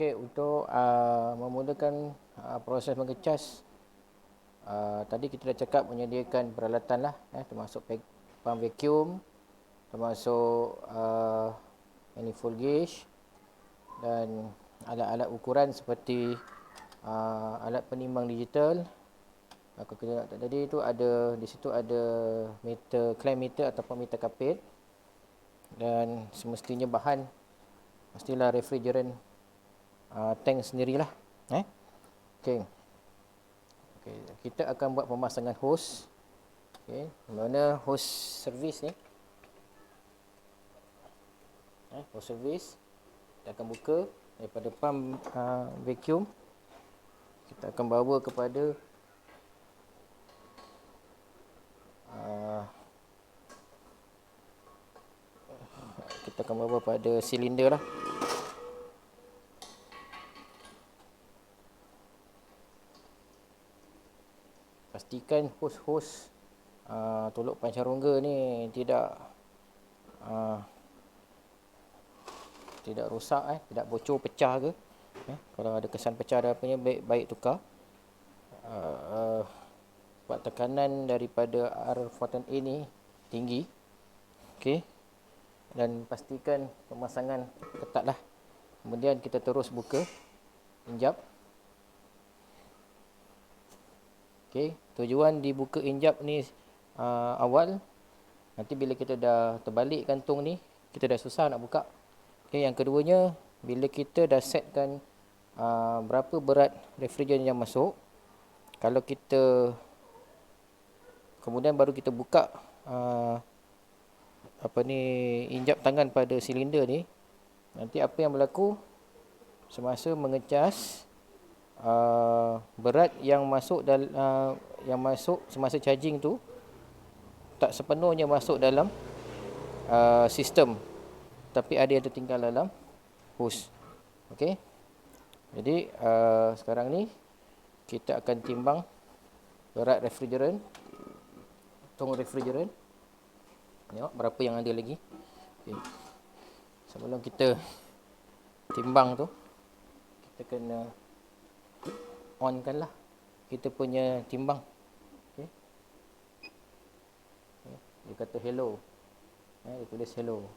Okey, untuk memudahkan proses mengecas, tadi kita dah cakap menyediakan peralatan lah, termasuk pump vacuum, termasuk manifold gauge dan alat-alat ukuran seperti alat penimbang digital. Kalau kita nak tadi tu ada di situ ada meter clamp meter ataupun meter kapit, dan semestinya bahan mestilah refrigerant tank sendirilah. Okey. Okey, kita akan buat pemasangan hos. Okey, mana hos servis ni? Hos servis kita akan buka daripada pump vacuum. Kita akan bawa kepada kita akan bawa pada silinder lah. Pastikan hos-hos tolok pancarongga ni tidak rosak, tidak bocor, pecah ke. Kalau ada kesan pecah ada apanya, baik tukar. Sebab tekanan daripada R14A ni tinggi. Okey. Dan pastikan pemasangan ketatlah. Kemudian kita terus buka injap. Okey, tujuan dibuka injap ni awal, nanti bila kita dah terbalik kantung ni, kita dah susah nak buka. Okey, yang keduanya, bila kita dah setkan berapa berat refrigerant yang masuk, kalau kita kemudian baru kita buka injap tangan pada silinder ni, nanti apa yang berlaku semasa mengecas, berat yang masuk semasa charging tu tak sepenuhnya masuk dalam sistem, tapi ada yang tertinggal dalam hos. Okey. Jadi sekarang ni kita akan timbang berat refrigerant, tong refrigerant. Tengok berapa yang ada lagi. Okay. Sebelum kita timbang tu, kita kena on kan lah kita punya timbang. Okay. Dia kata hello. Dia tulis hello.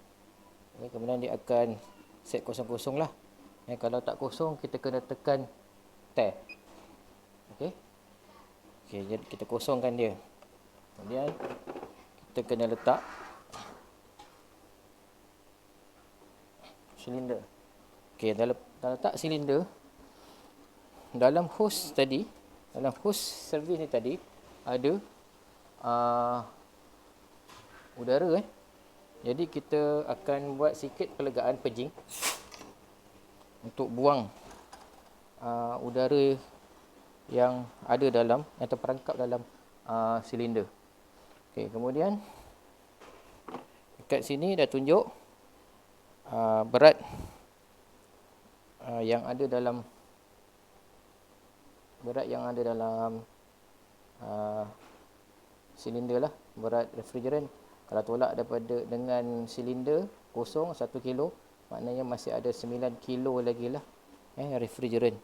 Okay. Kemudian dia akan set kosong-kosong lah. Kalau tak kosong, kita kena tekan tab. Okey. Okey, jadi kita kosongkan dia. Kemudian kita kena letak silinder. Okey, dalam letak silinder, dalam hos tadi, dalam hos servis ni tadi ada udara. Jadi kita akan buat sikit perlegaan pejing untuk buang udara yang ada dalam atau terperangkap dalam silinder. Okey, kemudian dekat sini dah tunjuk berat yang ada dalam silinder lah, berat refrigerant. Kalau tolak daripada dengan silinder kosong 1 kilo, maknanya masih ada 9 kilo lagi lah refrigerant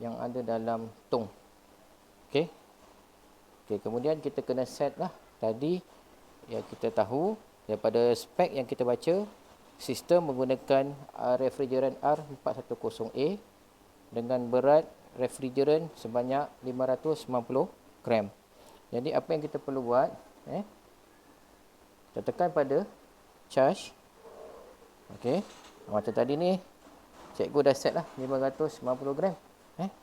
yang ada dalam tong. Okey. Okey, kemudian kita kena set lah. Tadi yang kita tahu daripada spek yang kita baca, sistem menggunakan refrigerant R410A dengan berat refrigerant sebanyak 590 gram. Jadi apa yang kita perlu buat, kita tekan pada charge. Okey. Macam tadi ni, cikgu dah set lah 590 gram.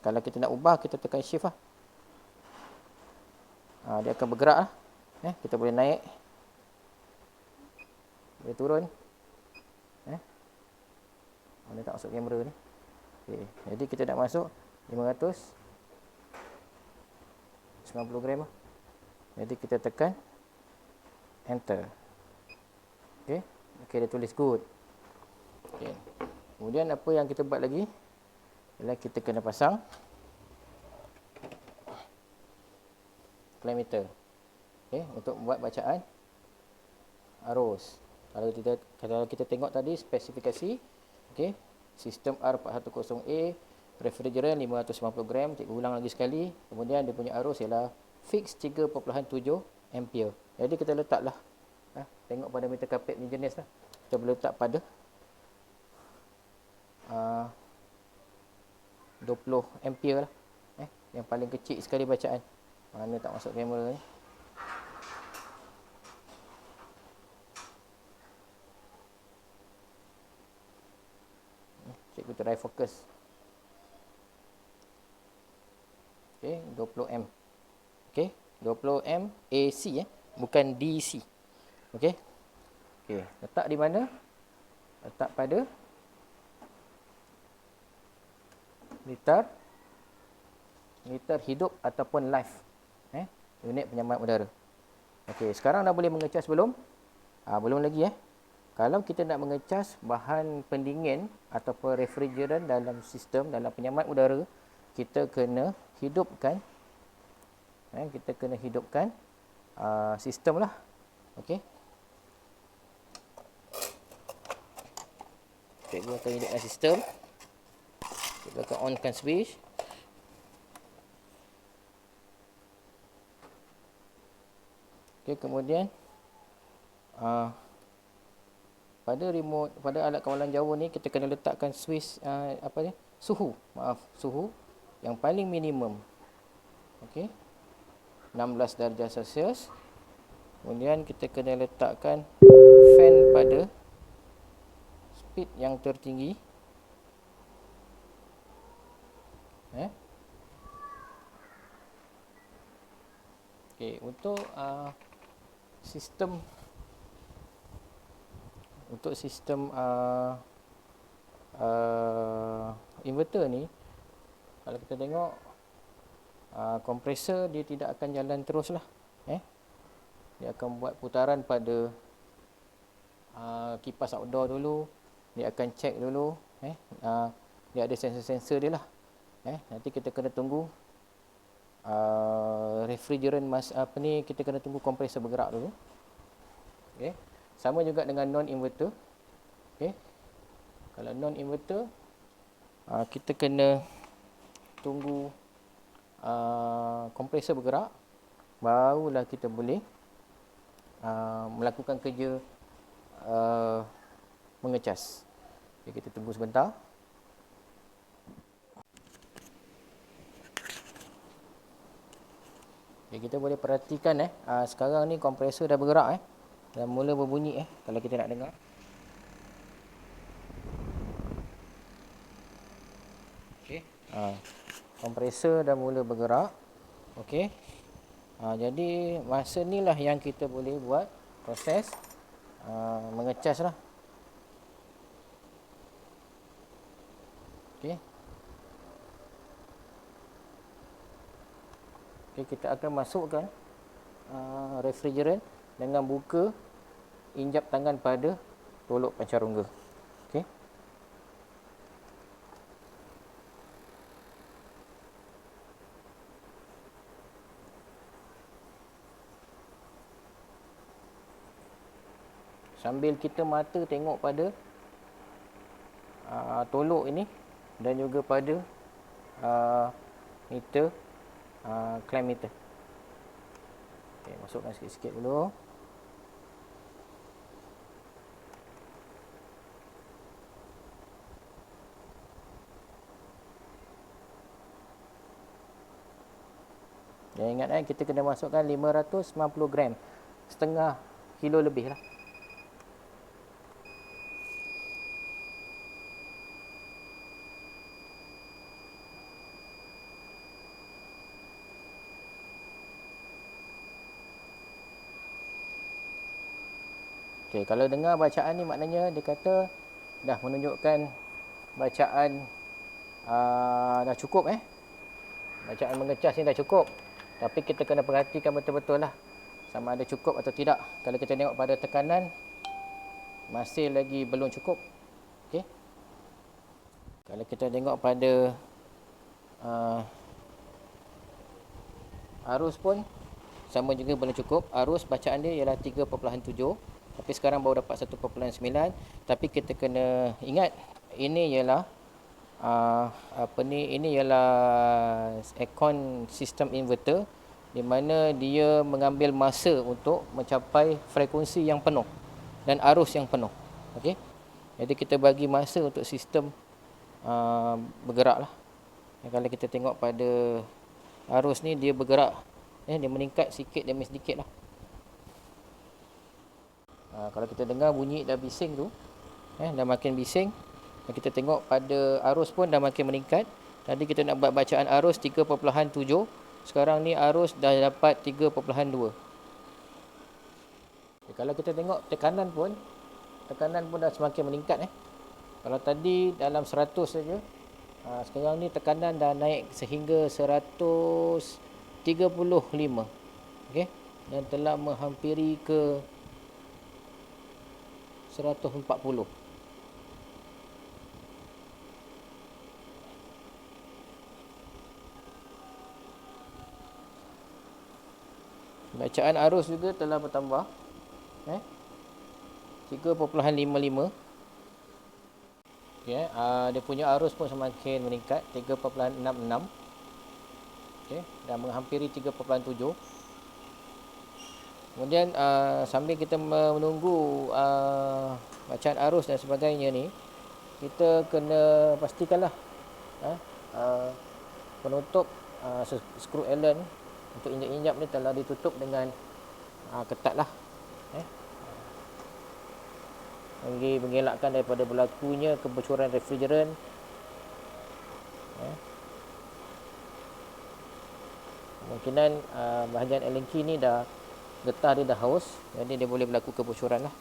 Kalau kita nak ubah, kita tekan shift lah. Dia akan bergerak lah. Kita boleh naik, boleh turun. Mana tak masuk kamera ni. Okay. Jadi kita nak masuk 590 gram lah. Jadi kita tekan enter. Okey. Okey, dia tulis good. Okey. Kemudian apa yang kita buat lagi ialah kita kena pasang clamp meter. Okey, untuk buat bacaan arus. Kalau kita tengok tadi spesifikasi, okey, sistem R410A, refrigerant 550 gram. Cikgu ulang lagi sekali. Kemudian dia punya arus ialah fix 3.7 ampere. Jadi kita letaklah, tengok pada meter kapit ni jenis lah. Kita boleh letak pada 20 ampere lah. Yang paling kecil sekali bacaan. Mana tak masuk kamera ni. Cikgu try fokus. Okey, 20 M. Okey, 20 M AC bukan DC. Okey. Okey, letak di mana? Letak pada liter hidup ataupun live. Unit penyambat udara. Okey, sekarang dah boleh mengecas belum? Belum lagi Kalau kita nak mengecas bahan pendingin ataupun refrigerant dalam sistem, dalam penyambat udara, kita kena hidupkan sistem lah. Okey. Cikgu akan hidupkan sistem. Cikgu akan onkan switch. Okey, kemudian pada remote, pada alat kawalan jauh ni kita kena letakkan switch suhu yang paling minimum. Okey. 16 darjah Celsius. Kemudian kita kena letakkan fan pada speed yang tertinggi. Okey, untuk sistem inverter ni, kalau kita tengok kompresor dia tidak akan jalan terus lah. Dia akan buat putaran pada kipas outdoor dulu. Dia akan check dulu. Dia ada sensor-sensor dia lah. Nanti kita kena tunggu refrigerant kita kena tunggu kompresor bergerak dulu. Okey. Sama juga dengan non-inverter. Okey. Kalau non-inverter, kita kena tunggu kompresor bergerak, barulah kita boleh melakukan kerja mengecas. Okay, kita tunggu sebentar. Okay, kita boleh perhatikan sekarang ni kompresor dah bergerak dah mula berbunyi kalau kita nak dengar. Okey. Kompresor dah mula bergerak. Okey. Jadi masa inilah yang kita boleh buat proses mengecas lah. Okey. Okey, kita akan masukkan refrigerant dengan buka injap tangan pada tolok pancarongga. Okey. Sambil kita mata tengok pada tolok ini dan juga pada meter clamp meter. Okey, masukkan sikit-sikit dulu. Dan ingat kita kena masukkan 590 gram. Setengah kilo lebih lah. Okey, kalau dengar bacaan ni maknanya dia kata dah menunjukkan bacaan dah cukup Bacaan mengecas ni dah cukup. Tapi kita kena perhatikan betul-betul lah sama ada cukup atau tidak. Kalau kita tengok pada tekanan masih lagi belum cukup. Okey. Kalau kita tengok pada arus pun sama juga belum cukup. Arus bacaan dia ialah 3.7, tapi sekarang baru dapat 1.9. Tapi kita kena ingat ini ialah ini ialah aircon system inverter, di mana dia mengambil masa untuk mencapai frekuensi yang penuh dan arus yang penuh. Okey. Jadi kita bagi masa untuk sistem bergerak lah. Kalau kita tengok pada arus ni, dia bergerak, dia meningkat sikit demi sedikit lah. Kalau kita dengar bunyi dah bising tu, dah makin bising. Kita tengok pada arus pun dah makin meningkat. Tadi kita nak buat bacaan arus 3.7, sekarang ni arus dah dapat 3.2. Kalau kita tengok tekanan pun dah semakin meningkat. Kalau tadi dalam 100 saja, sekarang ni tekanan dah naik sehingga 135. Okey, dan telah menghampiri ke 140. Bacaan arus juga telah bertambah, 3.55. Okay, dia punya arus pun semakin meningkat, 3.66. Okay, dah menghampiri 3.7. Kemudian sambil kita menunggu bacaan arus dan sebagainya ni, kita kena pastikanlah penutup skru Allen untuk injap-injap ni telah ditutup dengan ketat lah, bagi mengelakkan daripada berlakunya kebocoran refrigerant. Kemungkinan bahagian Allen key ni dah getah dia dah haus, jadi dia boleh berlaku kebocoran lah.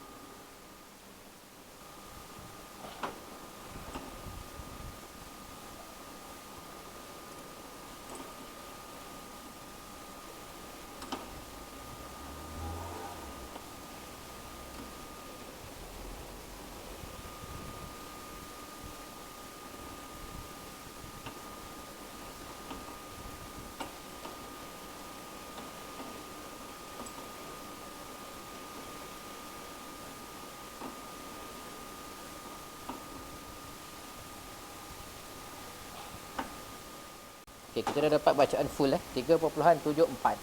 Okay, kita dah dapat bacaan full 3.74,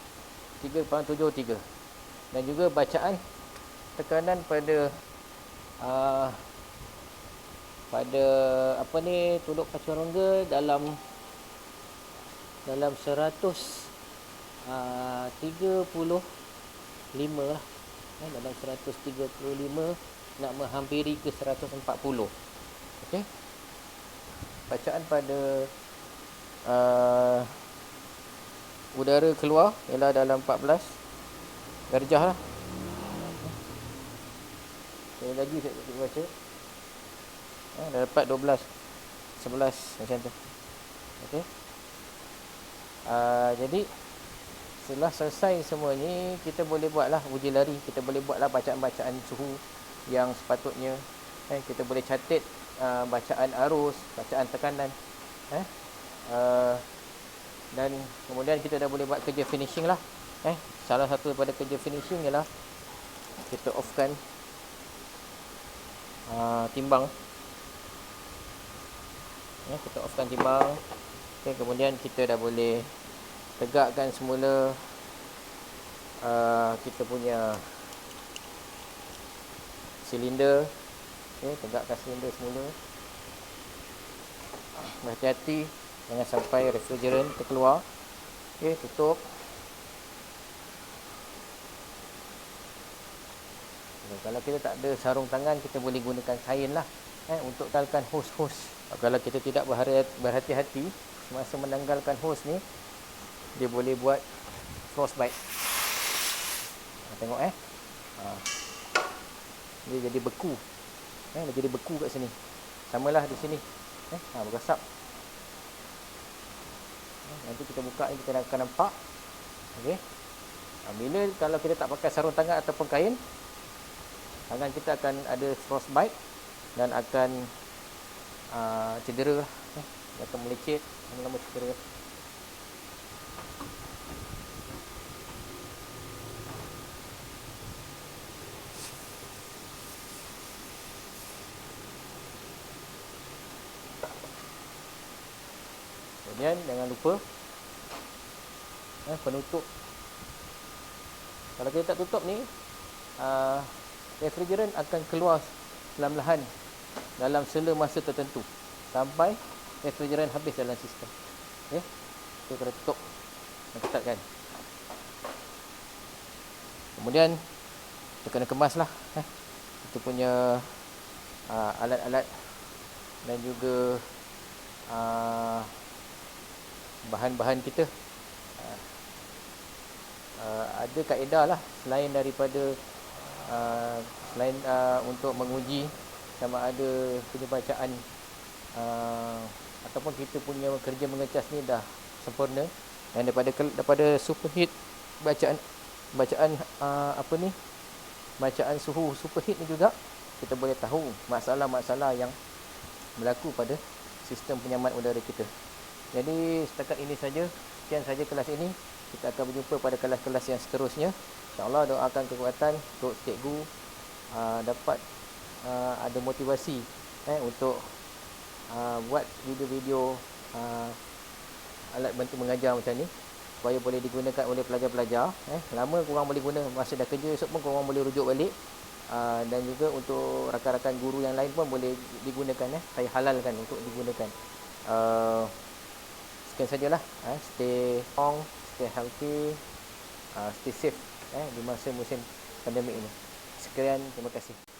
3.73, dan juga bacaan tekanan pada tuluk kaca rongga dalam 135 lah, dalam 135 nak menghampiri ke 140. Okey, bacaan pada udara keluar ialah dalam 14 darjah lah. Sekali lagi saya baca, dah dapat 12, 11 macam tu. Okey, jadi setelah selesai semua ni, kita boleh buatlah uji lari, kita boleh buatlah bacaan-bacaan suhu yang sepatutnya. Kita boleh catat bacaan arus, bacaan tekanan, dan kemudian kita dah boleh buat kerja finishing lah. Salah satu daripada kerja finishing ialah kita offkan timbang. Kita offkan timbang. Okay, kemudian kita dah boleh tegakkan semula kita punya silinder. Okay, tegakkan silinder semula. Berhati-hati jangan sampai refrigerant terkeluar. Okey, tutup. Kalau kita tak ada sarung tangan, kita boleh gunakan kain lah, untuk tanggalkan hos-hos. Kalau kita tidak berhati-hati semasa menanggalkan hos ni, dia boleh buat frostbite. Tengok dia jadi beku. Dia jadi beku kat sini. Samalah di sini. Berasap. Nanti kita buka ni, kita akan nampak. Okey. Bila kalau kita tak pakai sarung tangan ataupun kain, tangan kita akan ada frostbite dan akan cedera. Dia akan melecet, lama-lama cedera. Kemudian jangan lupa penutup. Kalau kita tak tutup ni, refrigerant akan keluar perlahan-lahan dalam sela masa tertentu sampai refrigerant habis dalam sistem. Okey. Kita kena tutup dan ketatkan. Kemudian kita kena kemaslah kita punya alat-alat dan juga bahan-bahan kita. Ada kaedah lah selain daripada selain untuk menguji sama ada punya bacaan ataupun kita punya kerja mengecas ni dah sempurna, dan daripada superheat bacaan bacaan suhu superheat ni juga kita boleh tahu masalah-masalah yang berlaku pada sistem penyaman udara kita. Jadi setakat ini saja, sekian saja kelas ini. Kita akan berjumpa pada kelas-kelas yang seterusnya. InsyaAllah doakan kekuatan untuk cikgu dapat ada motivasi untuk buat video-video alat bantu mengajar macam ni supaya boleh digunakan oleh pelajar-pelajar. Lama korang boleh guna, masa dah kerja esok pun korang boleh rujuk balik, dan juga untuk rakan-rakan guru yang lain pun boleh digunakan. Saya halalkan untuk digunakan. Sekian sajalah. Stay strong, stay healthy, stay safe di masa musim pandemik ini. Sekian, terima kasih.